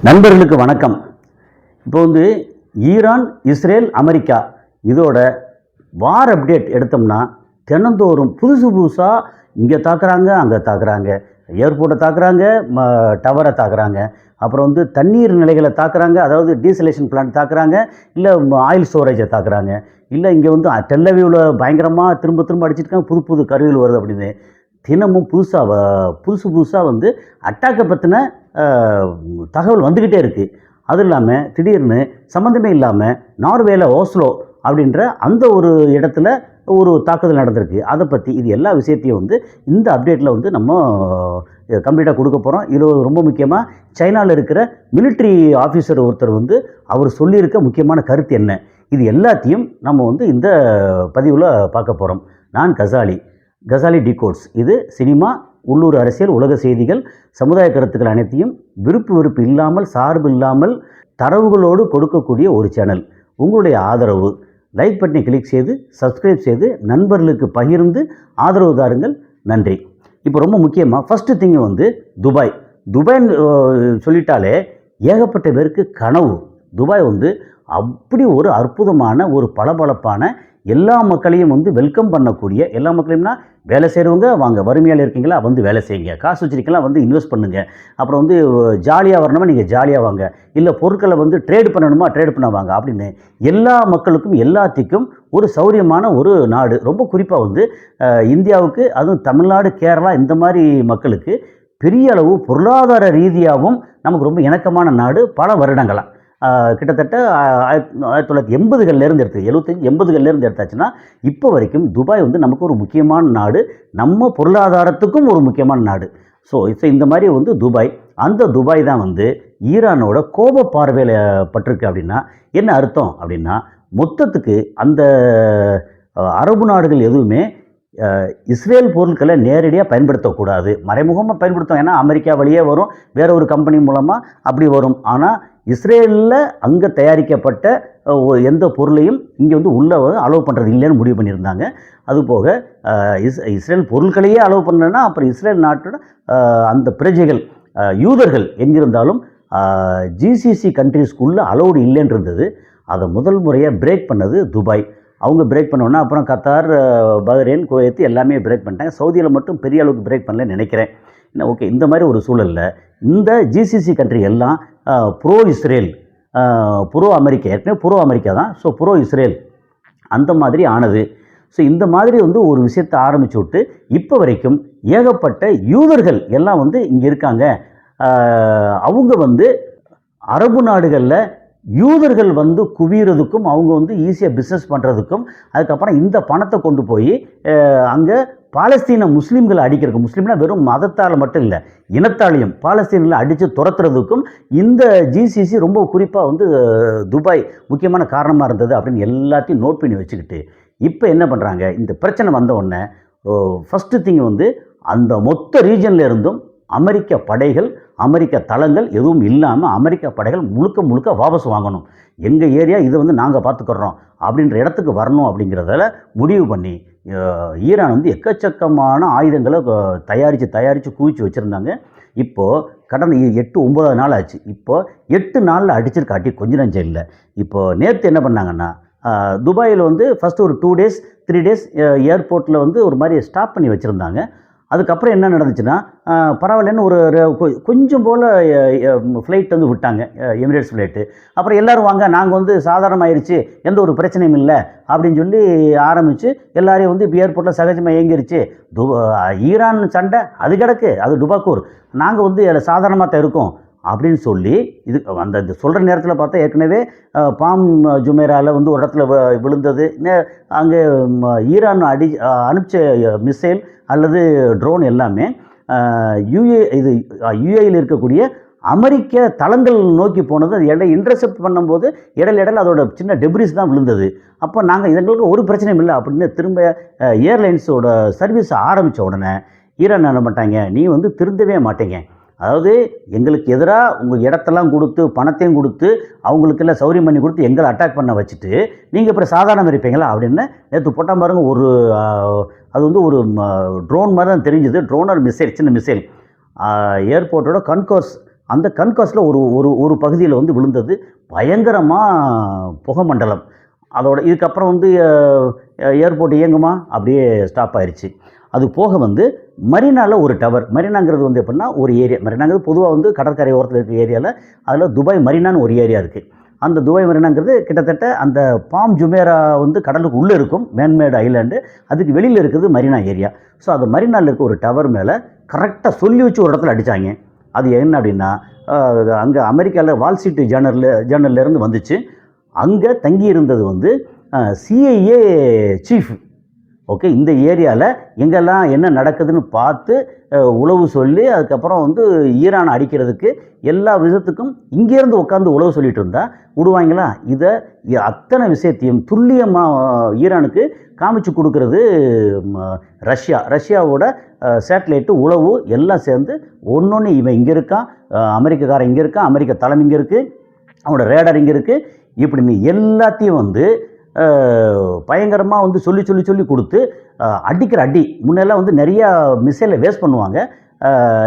நண்பர்களுக்கு வணக்கம். இப்போ வந்து ஈரான், இஸ்ரேல், அமெரிக்கா இதோட வார் அப்டேட் எடுத்தோம்னா தினந்தோறும் புதுசு புதுசாக இங்கே தாக்குறாங்க, அங்கே தாக்குறாங்க, ஏர்போர்ட்டை தாக்குறாங்க, டவரை தாக்குறாங்க, அப்புறம் வந்து தண்ணீர் நிலைகளை தாக்குறாங்க, அதாவது டீசலேஷன் பிளான்ட் தாக்குறாங்க, இல்லை ஆயில் ஸ்டோரேஜை தாக்குறாங்க, இல்லை இங்கே வந்து டெல்லவியூவில் பயங்கரமாக திரும்ப திரும்ப அடிச்சிருக்காங்க, புது புது கருவிகள் வருது அப்படின்னு தினமும் புதுசு புதுசாக வந்து அட்டாக்கை பற்றின தகவல் வந்துக்கிட்டே இருக்குது. அதுவும் இல்லாமல் திடீர்னு சம்மந்தமே இல்லாமல் நார்வேல ஓஸ்லோ அப்படின்ற அந்த ஒரு இடத்துல ஒரு தாக்குதல் நடந்திருக்கு. அதை பற்றி இது எல்லா விஷயத்தையும் வந்து இந்த அப்டேட்டில் வந்து நம்ம கம்ப்ளீட்டாக கொடுக்க போகிறோம். இது ரொம்ப முக்கியமாக சைனாவில் இருக்கிற மிலிட்ரி ஆஃபீஸர் ஒருத்தர் வந்து அவர் சொல்லியிருக்க முக்கியமான கருத்து என்ன, இது எல்லாத்தையும் நம்ம வந்து இந்த பதிவில் பார்க்க போகிறோம். நான் கசாலி டிகோட்ஸ். இது சினிமா, உள்ளூர் அரசியல், உலக செய்திகள், சமுதாய கருத்துக்கள் அனைத்தையும் விருப்பு இல்லாமல், சார்பு இல்லாமல் தரவுகளோடு கொடுக்கக்கூடிய ஒரு சேனல். உங்களுடைய ஆதரவு லைக் பட்டனை கிளிக் செய்து சப்ஸ்கிரைப் செய்து நண்பர்களுக்கு பகிர்ந்து ஆதரவு தாருங்கள். நன்றி. இப்போ ரொம்ப முக்கியமாக ஃபஸ்ட்டு திங்கு வந்து துபாய்ன்னு சொல்லிட்டாலே ஏகப்பட்ட பேருக்கு கனவு. துபாய் வந்து அப்படி ஒரு அற்புதமான ஒரு பளபளப்பான எல்லா மக்களையும் வந்து வெல்கம் பண்ணக்கூடிய, எல்லா மக்களையும்னா வேலை செய்கிறவங்க வாங்க, வறுமையால் இருக்கீங்களா வந்து வேலை செய்யுங்க, காசு வச்சுருக்கீங்களா வந்து இன்வெஸ்ட் பண்ணுங்கள், அப்புறம் வந்து ஜாலியாக வரணுமா நீங்கள் ஜாலியாக வாங்க, இல்லை பொருட்களை வந்து ட்ரேட் பண்ணணுமா ட்ரேட் பண்ண வாங்க அப்படின்னு எல்லா மக்களுக்கும் எல்லாத்துக்கும் ஒரு சௌரியமான ஒரு நாடு. ரொம்ப குறிப்பாக வந்து இந்தியாவுக்கு, அதுவும் தமிழ்நாடு, கேரளா இந்த மாதிரி மக்களுக்கு பெரிய அளவு பொருளாதார ரீதியாகவும் நமக்கு ரொம்ப இணக்கமான நாடு. பல வருடங்களாக கிட்டத்தட்ட 1980களிலேருந்து எடுத்து 75-80களிலேருந்து எடுத்தாச்சுன்னா இப்போ வரைக்கும் துபாய் வந்து நமக்கு ஒரு முக்கியமான நாடு, நம்ம பொருளாதாரத்துக்கும் ஒரு முக்கியமான நாடு. ஸோ இந்த மாதிரி வந்து அந்த துபாய் தான் வந்து ஈரானோட கோப பார்வையில் பட்டிருக்கு. அப்படின்னா என்ன அர்த்தம் அப்படின்னா, மொத்தத்துக்கு அந்த அரபு நாடுகள் எதுவுமே இஸ்ரேல் பொருட்களை நேரடியாக பயன்படுத்தக்கூடாது, மறைமுகமாக பயன்படுத்தும். ஏன்னா அமெரிக்கா வழியே வரும், வேற ஒரு கம்பெனி மூலமாக அப்படி வரும். ஆனால் இஸ்ரேலில் அங்கே தயாரிக்கப்பட்ட எந்த பொருளையும் இங்கே வந்து உள்ளே அலோவ் பண்ணுறது இல்லைன்னு முடிவு பண்ணியிருந்தாங்க. அதுபோக இஸ்ரேல் பொருட்களையே அலோவ் பண்ணலன்னா அப்புறம் இஸ்ரேல் நாட்டோட அந்த பிரஜைகள் யூதர்கள் எங்கிருந்தாலும் ஜிசிசி கண்ட்ரிஸ்குள்ளே அலோவ்டு இல்லைன்னு இருந்தது. அதை முதல் முறையாக பிரேக் பண்ணது துபாய். அவங்க பிரேக் பண்ணோன்னா அப்புறம் கத்தார், பஹ்ரைன், குவைத் எல்லாமே பிரேக் பண்ணிட்டாங்க. சவுதியில் மட்டும் பெரிய அளவுக்கு பிரேக் பண்ணலன்னு நினைக்கிறேன். ஓகே, இந்த மாதிரி ஒரு சூழலில் இந்த ஜிசிசி கண்ட்ரி எல்லாம் ப்ரோ இஸ்ரேல், ப்ரோ அமெரிக்கா, ஏற்கனவே ப்ரோ அமெரிக்கா தான், ஸோ ப்ரோ இஸ்ரேல் அந்த மாதிரி ஆனது. ஸோ இந்த மாதிரி வந்து ஒரு விஷயத்தை ஆரம்பிச்சு விட்டு இப்போ வரைக்கும் ஏகப்பட்ட யூதர்கள் எல்லாம் வந்து இங்கே இருக்காங்க. அவங்க வந்து அரபு நாடுகளில் யூதர்கள் வந்து குவியறதுக்கும், அவங்க வந்து ஈஸியாக பிஸ்னஸ் பண்ணுறதுக்கும், அதுக்கப்புறம் இந்த பணத்தை கொண்டு போய் அங்கே பாலஸ்தீன முஸ்லீம்களை அடிக்கிறதுக்கும், முஸ்லீம்னா வெறும் மதத்தால் மட்டும் இல்லை, இனத்தாலையும் பாலஸ்தீனில் அடித்து துரத்துறதுக்கும் இந்த ஜிசிசி ரொம்ப குறிப்பாக வந்து துபாய் முக்கியமான காரணமாக இருந்தது அப்படின்னு எல்லாத்தையும் நோட் பண்ணி வச்சுக்கிட்டு இப்போ என்ன பண்ணுறாங்க, இந்த பிரச்சனை வந்த உடனே ஃபஸ்ட்டு திங் வந்து அந்த மொத்த ரீஜனில் இருந்தும் அமெரிக்க படைகள், அமெரிக்க தளங்கள் எதுவும் இல்லாமல் அமெரிக்க படைகள் முழுக்க வாபஸ் வாங்கணும், எங்கள் ஏரியா இதை வந்து நாங்கள் பார்த்துக்கிறோம் அப்படின்ற இடத்துக்கு வரணும் அப்படிங்கிறதால முடிவு பண்ணி ஈரான் வந்து எக்கச்சக்கமான ஆயுதங்களை தயாரித்து குவிச்சு வச்சுருந்தாங்க. இப்போது கடந்த 8-9 நாள் ஆச்சு. இப்போது 8 நாளில் அடிச்சிருக்காட்டி கொஞ்சம் நஞ்சம் இல்லை. இப்போது நேற்று என்ன பண்ணாங்கன்னா, துபாயில் வந்து ஃபஸ்ட்டு ஒரு 2 days 3 days ஏர்போர்ட்டில் வந்து ஒரு மாதிரி ஸ்டாப் பண்ணி வச்சுருந்தாங்க. அதுக்கப்புறம் என்ன நடந்துச்சுன்னா, பரவாயில்லன்னு ஒரு கொஞ்சம் போல் ஃப்ளைட் வந்து விட்டாங்க, எமிரேட்ஸ் ஃப்ளைட்டு. அப்புறம் எல்லோரும் வாங்க, நாங்கள் வந்து சாதாரணமாகிருச்சு, எந்த ஒரு பிரச்சனையும் இல்லை அப்படின்னு சொல்லி ஆரம்பித்து எல்லாரையும் வந்து இப்போ ஏர்போர்ட்டில் சகஜமாக இயங்கிருச்சு. ஈரான் சண்டை அது கிடக்கு, அது டுபாக்கூர், நாங்கள் வந்து சாதாரணமாக தான் இருக்கோம் அப்படின்னு சொல்லி இது அந்த சொல்கிற நேரத்தில் பார்த்தா ஏற்கனவே பாம் ஜுமேராவில் வந்து ஒரு இடத்துல விழுந்தது. அங்கே ஈரான் அனுப்பிச்ச மிசைல் அல்லது ட்ரோன் எல்லாமே யுஏயில் இருக்கக்கூடிய அமெரிக்க தளங்கள் நோக்கி போனது. அது இன்டர்செப்ட் பண்ணும்போது இடையில அதோட சின்ன டெப்ரிஸ் தான் விழுந்தது. அப்போ நாங்கள் எங்களுக்கு ஒரு பிரச்சனையும் இல்லை அப்படின்னு திரும்ப ஏர்லைன்ஸோட சர்வீஸ் ஆரம்பித்த உடனே ஈரான் என்ன பண்ணிட்டாங்க, நீ வந்து திருந்தவே மாட்டேங்க, அதாவது எங்களுக்கு எதிராக உங்கள் இடத்தெல்லாம் கொடுத்து பணத்தையும் கொடுத்து அவங்களுக்கெல்லாம் சௌரியம் பண்ணி கொடுத்து எங்களை அட்டாக் பண்ண வச்சுட்டு நீங்கள் அப்புறம் சாதாரணமாக இருப்பீங்களா அப்படின்னு நேற்று போட்டால் பாருங்கள். ஒரு அது வந்து ஒரு ட்ரோன் மாதிரி தான் தெரிஞ்சுது, ட்ரோனர் மிசைல், சின்ன மிசைல் ஏர்போர்ட்டோட கன்கோர்ஸ் அந்த கன்காஸில் ஒரு ஒரு ஒரு பகுதியில் வந்து விழுந்தது பயங்கரமாக புகை மண்டலம். அதோட இதுக்கப்புறம் வந்து ஏர்போர்ட் இயங்குமா அப்படியே ஸ்டாப் ஆயிடுச்சு. அது போக வந்து மரீனாவில் ஒரு டவர். மரீனாங்கிறது வந்து எப்படின்னா ஒரு ஏரியா. மரீனாங்கிறது பொதுவாக வந்து கடற்கரை ஓரத்தில் இருக்க ஏரியாவில் அதில் துபாய் மரீனான்னு ஒரு ஏரியா இருக்குது. அந்த துபாய் மரீனாங்கிறது கிட்டத்தட்ட அந்த பாம் ஜுமேரா வந்து கடலுக்கு உள்ளே இருக்கும், மேன்மேடு ஐலாண்டு. அதுக்கு வெளியில் இருக்குது மரீனா ஏரியா. ஸோ அந்த மரீனாவில் இருக்க ஒரு டவர் மேலே கரெக்டாக சொல்லி வச்சு ஒரு இடத்துல அடித்தாங்க. அது என்ன அப்படின்னா அங்கே அமெரிக்காவில் வால் ஸ்ட்ரீட் ஜேர்னல்லேருந்து வந்துச்சு. அங்கே தங்கி இருந்தது வந்து சிஐஏ சீஃப். ஓகே, இந்த ஏரியாவில் எங்கெல்லாம் என்ன நடக்குதுன்னு பார்த்து உளவு சொல்லி அதுக்கப்புறம் வந்து ஈரானை அடிக்கிறதுக்கு எல்லா விஷயத்துக்கும் இங்கேருந்து உட்காந்து உளவு சொல்லிட்டு இருந்தால் விடுவாங்களா? இதை அத்தனை விஷயத்தையும் துல்லியமாக ஈரானுக்கு காமிச்சு கொடுக்கறது ரஷ்யாவோட சேட்டலைட்டு உளவு எல்லாம் சேர்ந்து ஒன்று இவன் இங்கே இருக்கான், அமெரிக்காக்காரன் இங்கே இருக்கான், அமெரிக்க தலைமை இங்கே இருக்குது, அவனோட ரேடார் இங்கே இருக்குது, இப்படி நீ எல்லாத்தையும் வந்து பயங்கரமாக வந்து சொல்லி சொல்லி சொல்லி கொடுத்து அடிக்கிற அடி. முன்னெல்லாம் வந்து நிறையா மிசைலை வேஸ்ட் பண்ணுவாங்க.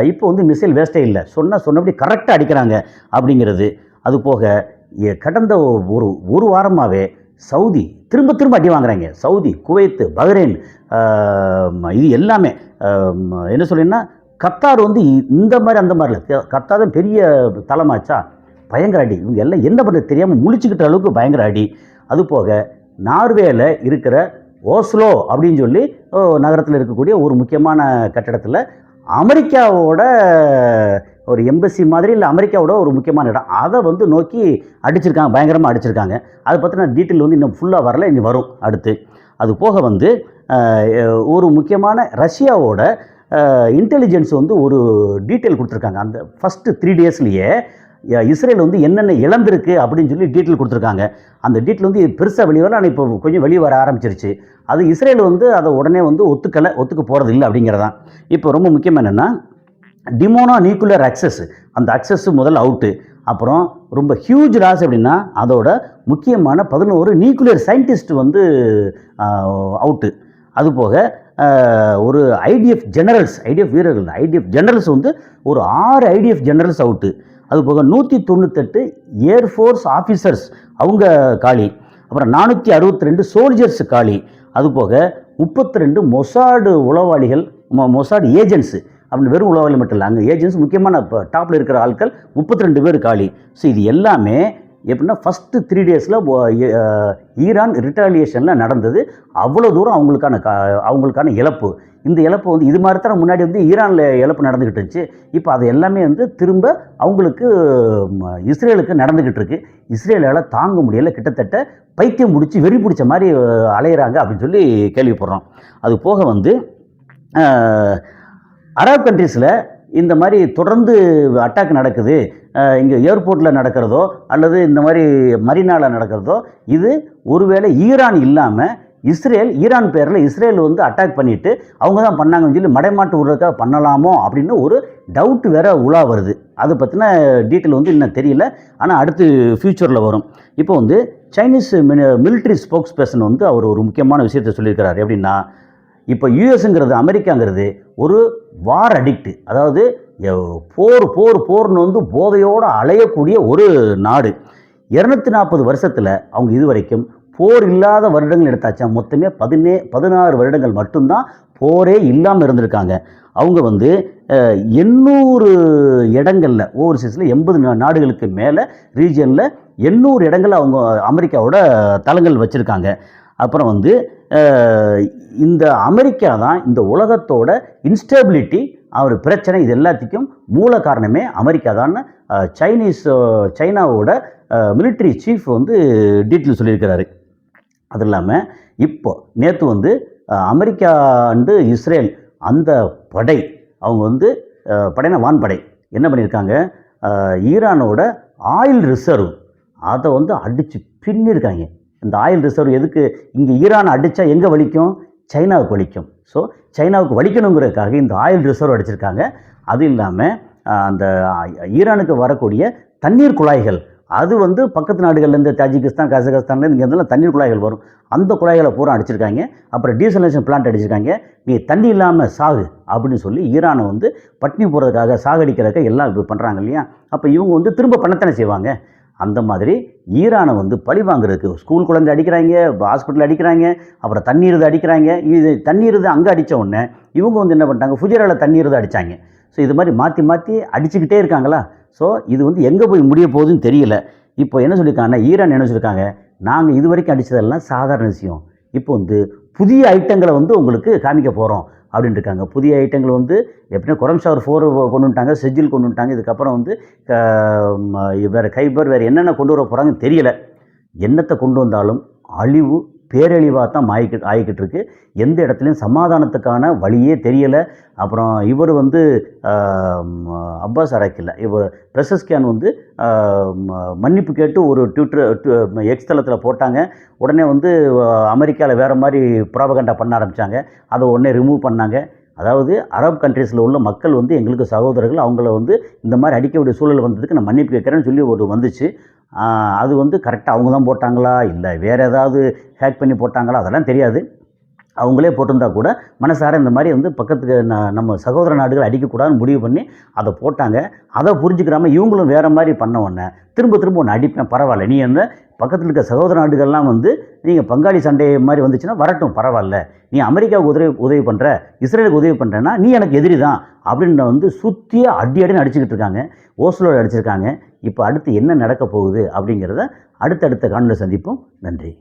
இப்போ வந்து மிசைல் வேஸ்ட்டே இல்லை, சொன்னபடி கரெக்டாக அடிக்கிறாங்க அப்படிங்கிறது. அது போக கடந்த ஒரு வாரமாகவே சவுதி திரும்ப திரும்ப அடி வாங்குறாங்க. சவுதி, குவைத்து, பஹ்ரைன், இது எல்லாமே என்ன சொல்லிங்கன்னா கத்தார் வந்து இந்த மாதிரி அந்த மாதிரி இல்லை. கத்தார் தான் பெரிய தளமாச்சா, பயங்கர அடி. இவங்க எல்லாம் என்ன பண்ணுறது தெரியாமல் முழிச்சுக்கிட்ட அளவுக்கு பயங்கர அடி. அதுபோக நார்வேயில் இருக்கிற ஓஸ்லோ அப்படின்னு சொல்லி நகரத்தில் இருக்கக்கூடிய ஒரு முக்கியமான கட்டடத்தில் அமெரிக்காவோட ஒரு எம்பசி மாதிரி இல்லை, அமெரிக்காவோட ஒரு முக்கியமான இடம், அதை வந்து நோக்கி அடிச்சிருக்காங்க, பயங்கரமாக அடிச்சிருக்காங்க. அதை பற்றின டீட்டெயில் வந்து இன்னும் ஃபுல்லாக வரல, இனி வரும் அடுத்து. அது போக வந்து ஒரு முக்கியமான ரஷ்யாவோட இன்டெலிஜென்ஸ் வந்து ஒரு டீட்டெயில் கொடுத்துருக்காங்க. அந்த ஃபஸ்ட்டு 3 டேஸ்லேயே இஸ்ரேல் வந்து என்னென்ன இழந்திருக்கு அப்படின்னு சொல்லி டீட்டெயில் கொடுத்துருக்காங்க. அந்த டீட்டெயில் வந்து பெருசாக வெளியே வரல, ஆனால் இப்போ கொஞ்சம் வெளியே வர ஆரம்பிச்சிருச்சு. அது இஸ்ரேல் வந்து அதை உடனே வந்து ஒத்துக்க போகிறது இல்லை அப்படிங்கிறதான். இப்போ ரொம்ப முக்கியம் என்னென்னா டிமோனா நியூக்ளியர் அக்சஸ், அந்த அக்சஸ் முதல்ல அவுட்டு. அப்புறம் ரொம்ப ஹியூஜ் லாஸ் அப்படின்னா அதோட முக்கியமான 11 நியூக்ளியர் சயின்டிஸ்ட் வந்து அவுட்டு. அதுபோக ஒரு ஐடிஎஃப் வீரர்கள் ஐடிஎஃப் ஜெனரல்ஸ் வந்து ஒரு 6 ஐடிஎஃப் ஜெனரல்ஸ் அவுட்டு. அதுபோக 198 ஏர்ஃபோர்ஸ் ஆஃபீஸர்ஸ் அவங்க காலி. அப்புறம் 462 சோல்ஜர்ஸ் காலி. அதுபோக 32 மொசாடு உளவாளிகள், மொசாடு ஏஜென்ட்ஸு அப்படின்னு வெறும் உளவாளி மட்டும் இல்லை, அங்கே ஏஜென்ட்ஸ் முக்கியமான இப்போ டாப்பில் இருக்கிற ஆட்கள் 32 பேர் காலி. ஸோ இது எல்லாமே எப்படின்னா ஃபஸ்ட்டு 3 டேஸில் ஈரான் ரிட்டாலியேஷனில் நடந்தது. அவ்வளோ தூரம் அவங்களுக்கான இழப்பு. இந்த இழப்பு வந்து இது மாதிரி தான் முன்னாடி வந்து ஈரானில் இழப்பு நடந்துக்கிட்டு இருந்துச்சு. இப்போ அது எல்லாமே வந்து திரும்ப அவங்களுக்கு இஸ்ரேலுக்கு நடந்துக்கிட்டு இருக்கு. இஸ்ரேலால் தாங்க முடியலை, கிட்டத்தட்ட பைத்தியம் முடிச்சு வெறி பிடிச்ச மாதிரி அலையிறாங்க அப்படின்னு சொல்லி கேள்விப்படுறோம். அது போக வந்து அரபு கண்ட்ரீஸில் இந்த மாதிரி தொடர்ந்து அட்டாக் நடக்குது. இங்கே ஏர்போர்ட்டில் நடக்கிறதோ அல்லது இந்த மாதிரி மரீனாவில் நடக்கிறதோ, இது ஒருவேளை ஈரான் இல்லாமல் ஈரான் பேரில் இஸ்ரேல் வந்து அட்டாக் பண்ணிவிட்டு அவங்க தான் பண்ணாங்கன்னு சொல்லி மடைமாட்டு விடுறதுக்காக பண்ணலாமோ அப்படின்னு ஒரு டவுட் வேறு உலா வருது. அதை பற்றின டீட்டெயில் வந்து இன்னும் தெரியல, ஆனால் அடுத்து ஃப்யூச்சரில் வரும். இப்போ வந்து சைனீஸ் மிலிட்ரி ஸ்போக்ஸ் பர்சன் வந்து அவர் ஒரு முக்கியமான விஷயத்தை சொல்லியிருக்கிறார். எப்படின்னா இப்போ யூஎஸ்ங்கிறது, அமெரிக்காங்கிறது ஒரு வார் அடிக்ட், அதாவது போர்னு வந்து போதையோடு அலையக்கூடிய ஒரு நாடு. 240 வருஷத்தில் அவங்க இதுவரைக்கும் போர் இல்லாத வருடங்கள் எடுத்தாச்சா, மொத்தமே 16 வருடங்கள் மட்டும்தான் போரே இல்லாமல் இருந்திருக்காங்க. அவங்க வந்து 800 இடங்களில் ஓவர்சீஸில் 80 நாடுகளுக்கு மேலே ரீஜனில் 800 இடங்களில் அவங்க அமெரிக்காவோட தளங்கள் வச்சுருக்காங்க. அப்புறம் வந்து இந்த அமெரிக்கா தான் இந்த உலகத்தோட இன்ஸ்டபிலிட்டி, அவர் பிரச்சனை, இது எல்லாத்துக்கும் மூல காரணமே அமெரிக்கா தான் சைனாவோட மிலிட்ரி சீஃப் வந்து டீட்டெயில் சொல்லியிருக்கிறாரு. அது இல்லாமல் இப்போ நேற்று வந்து அமெரிக்கா அண்டு இஸ்ரேல் அந்த படை, அவங்க வந்து படைனா வான்படை என்ன பண்ணியிருக்காங்க, ஈரானோட ஆயில் ரிசர்வ் அதை வந்து அடித்து பின்னிருக்காங்க. இந்த ஆயில் ரிசர்வ் எதுக்கு, இங்கே ஈரானை அடித்தா எங்கே வலிக்கும், சைனாவுக்கு வலிக்கும். ஸோ சைனாவுக்கு வலிக்கணுங்கிறதுக்காக இந்த ஆயில் ரிசர்வ் அடிச்சிருக்காங்க. அது இல்லாமல் அந்த ஈரானுக்கு வரக்கூடிய தண்ணீர் குழாய்கள் அது வந்து பக்கத்து நாடுகள்லேருந்து தாஜிகிஸ்தான், கசகஸ்தான்லேருந்து இங்கே இருந்தெல்லாம் தண்ணீர் குழாய்கள் வரும். அந்த குழாய்களை பூரா அடிச்சிருக்காங்க. அப்புறம் டீசலேஷன் பிளான்ட் அடிச்சிருக்காங்க. நீ தண்ணி இல்லாமல் சாகு அப்படின்னு சொல்லி ஈரானை வந்து பட்டினி போடுறதுக்காக, சாகடிக்கிறதுக்காக எல்லாம் இப்போ பண்ணுறாங்க இல்லையா? அப்போ இவங்க வந்து திரும்ப பண்ணத்தானே செய்வாங்க. அந்த மாதிரி ஈரானை வந்து பழி வாங்குறதுக்கு ஸ்கூல் குழந்தை அடிக்கிறாங்க, ஹாஸ்பிட்டல் அடிக்கிறாங்க, அப்புறம் தண்ணீர் இது அடிக்கிறாங்க. இது தண்ணீர் இது அங்கே அடித்த உடனே இவங்க வந்து என்ன பண்ணிட்டாங்க, ஃபுஜைராவில் தண்ணீர் இது அடித்தாங்க. ஸோ இது மாதிரி மாற்றி மாற்றி அடிச்சுக்கிட்டே இருக்காங்களா? ஸோ இது வந்து எங்கே போய் முடிய போகுதுன்னு தெரியல. இப்போ என்ன சொல்லியிருக்காங்கன்னா, ஈரான் என்ன சொல்லியிருக்காங்க, நாங்கள் இது வரைக்கும் அடித்ததெல்லாம் சாதாரண விஷயம், இப்போ வந்து புதிய ஐட்டங்களை வந்து உங்களுக்கு காமிக்க போகிறோம் அப்படின்னு இருக்காங்க. புதிய ஐட்டங்கள் வந்து எப்படின்னா கொரம்ஷாவர் 4 கொண்டு வந்துட்டாங்க, செஜில் கொண்டு வந்துட்டாங்க. இதுக்கப்புறம் வந்து வேறு கைபர் வேறு என்னென்ன கொண்டு வர போகிறாங்கன்னு தெரியல. என்னத்தை கொண்டு வந்தாலும் அழிவு பேரழிவாக தான் ஆகிக்கிட்டு இருக்கு. எந்த இடத்துலையும் சமாதானத்துக்கான வழியே தெரியலை. அப்புறம் இவர் வந்து அப்பாஸ் அரக்கில்ல, இவர் பெசஸ்கியான் வந்து மன்னிப்பு கேட்டு ஒரு எக்ஸ் தளத்தில் போட்டாங்க. உடனே வந்து அமெரிக்காவில் வேறு மாதிரி ப்ராபகண்டா பண்ண ஆரம்பித்தாங்க. அதை உடனே ரிமூவ் பண்ணாங்க. அதாவது அரப் கண்ட்ரீஸில் உள்ள மக்கள் வந்து எங்களுக்கு சகோதரர்கள், அவங்கள வந்து இந்த மாதிரி அடிக்க வேண்டிய சூழல் வந்ததுக்கு நான் மன்னிப்பு கேட்குறேன்னு சொல்லி ஒரு வந்துச்சு. அது வந்து கரெக்டாக அவங்க தான் போட்டாங்களா, இல்லை வேறு ஏதாவது ஹேக் பண்ணி போட்டாங்களா, அதெல்லாம் தெரியாது. அவங்களே போட்டிருந்தா கூட மனசார இந்த மாதிரி வந்து பக்கத்துக்கு நம்ம சகோதர நாடுகள் அடிக்கக்கூடாதுன்னு முடிவு பண்ணி அதை போட்டாங்க. அதை புரிஞ்சுக்கிறாம இவங்களும் வேறு மாதிரி பண்ண உடனே திரும்ப திரும்ப ஒன்று அடிப்பேன், பரவாயில்ல, நீ என்ன பக்கத்தில் இருக்க சகோதர நாடுகள்லாம் வந்து நீங்கள் பங்காளி சண்டை மாதிரி வந்துச்சுன்னா வரட்டும், பரவாயில்ல, நீ அமெரிக்காவுக்கு உதவி பண்ணுற, இஸ்ரேலுக்கு உதவி பண்ணுறேன்னா நீ எனக்கு எதிரி தான் அப்படின்னு வந்து சுற்றியே அடின்னு அடிச்சுக்கிட்டு இருக்காங்க. ஓஸ்லோவில் அடிச்சிருக்காங்க. இப்போ அடுத்து என்ன நடக்க போகுது அப்படிங்கிறத அடுத்தடுத்த காணொளியில் சந்திப்போம். நன்றி.